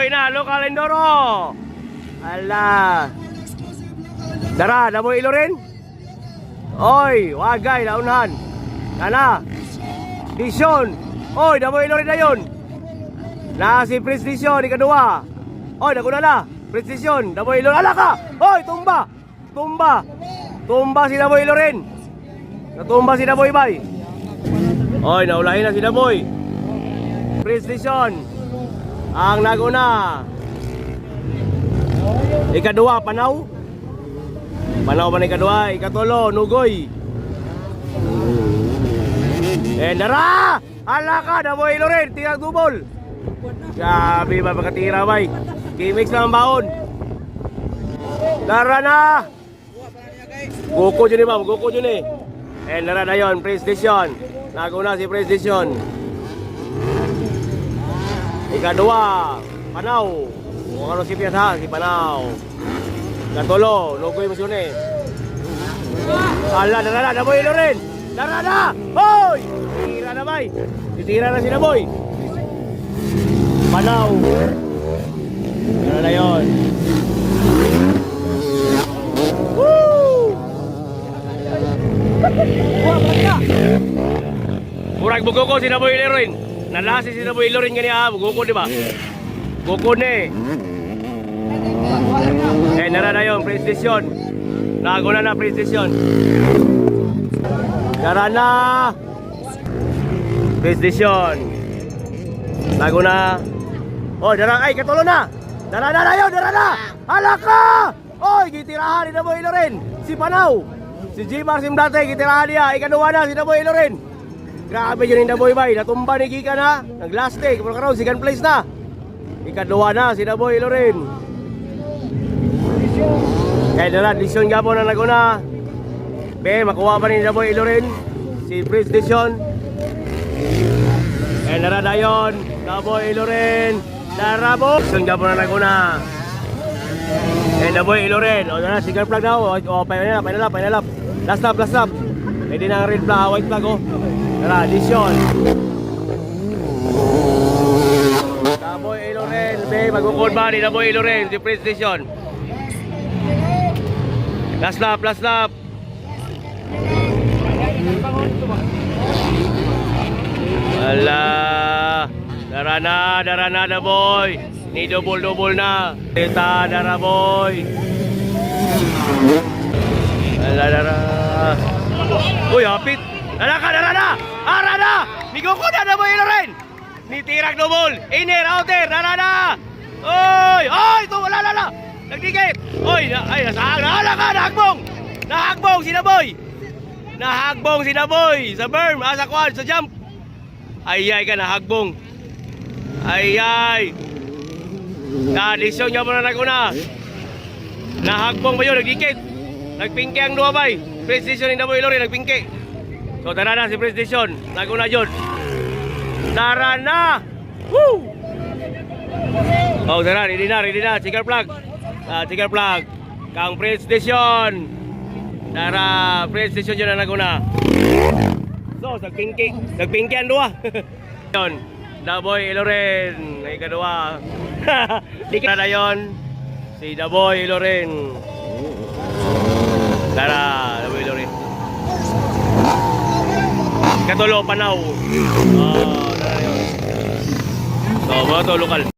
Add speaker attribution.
Speaker 1: na, lokal Endoro. Ala. Dara, Daboy Ilorin. Oy, wagay, naunahan. Nana. Dishon. Oy, Daboy Ilorin na yun. Na si Prince Dishon, ikadua. Oy, naguna na. Prince Dishon, Daboy Ilorin. Ala ka! Oy, tumba. Tumba. Tumba si Daboy Ilorin. Natumba si Daboy Bay. Oy, naulahin na si Daboy. Prince Dishon ang naguna. Ikadua, Panaw. Panaw ba na ikadua? Ikatulo, Nugoy. Dara! Hala ka, Daboy Ilorin, tirang dubol. Grabe ba pagkatira bay. Kimix na ang baon. Dara na. Guko dyan ba? Guko dyan eh. Dara na yun, Prince Dishon. Naguna si Prince Dishon. Ikadua, Panaw. Kung ano si Piat ha, si Panaw. Ikatulo, Nugoy mo siya eh. Hala, dara na, Daboy Ilorin. Dara na! Hoy! Tira na bay. Titira na si Daboy. Panaw. Dara na yun. Woo! Murag bugo si Daboy Ilorin. Nalasi si Daboy Ilorin gani ah, bugo di ba? Bugo ni. Nara na yun, Prince Dishon. Naguna na Prince Dishon. Dara na. Prince Dishon. Naguna. Oh, dara ay katulo na. Dara na yun, dara na. Hala ka! Oy, gitirahan ni Daboy Ilorin. Si Panaw. Si Jimar Simdate, gitirahan niya. Ikaduwa na si Daboy Ilorin. Grabe yun yung Daboy Bay. Natumba ni Kika na. Nag-last take. Pero karoon, second place na. Ikaduwa na si Daboy Ilorin. Kaya dala, Dishon Gabo na naguna. Be, makuha pa ni Daboy Ilorin. Si Prince Dishon. Kaya dala na yun. Daboy Ilorin. Darabo. Dishon Gabo na naguna. Kaya Daboy Ilorin. O dala, second flag na. O, painalap. Last lap. Pwede na ang red flag, white flag o. Dala, Dishon. Daboy Ilorin. Be, magkukod ba ni Daboy Ilorin? Si Prince Dishon. Last lap. Ala. Dara na Daboy. Ni double na. Eta dara boy. Ala dara. Uy, hapit. Dara na. Ara na. Ni ko na Daboy Ilorin. Ni tirag double. Inner outer. Dara na. Oy, to wala. Nagdikit! Oy, nasahag na! Hala ka! Nahagbong si Daboy! Sa berm, sa quad, sa jump! Ayay ka, nahagbong! Ayay! Nadisyon niya mo na naguna! Nahagbong ba yun? Nagdikit! Nagpingke ang dua bay! Prince Dishon ni Daboy Ilorin, nagpingke! So, tara na si Prince Dishon! Naguna yun! Tara na! Woo! Oh, tara, ready na! Chicken plug! Chicken plug kang Prince Dishon. Dara Prince Dishon yun na naguna. So nagpingki ang dua. Yun Daboy Ilorin ay kadua. Dikit na yun si Daboy Ilorin. Dara Daboy Ilorin. Katulo Panaw. Dara yun. So mga to lokal.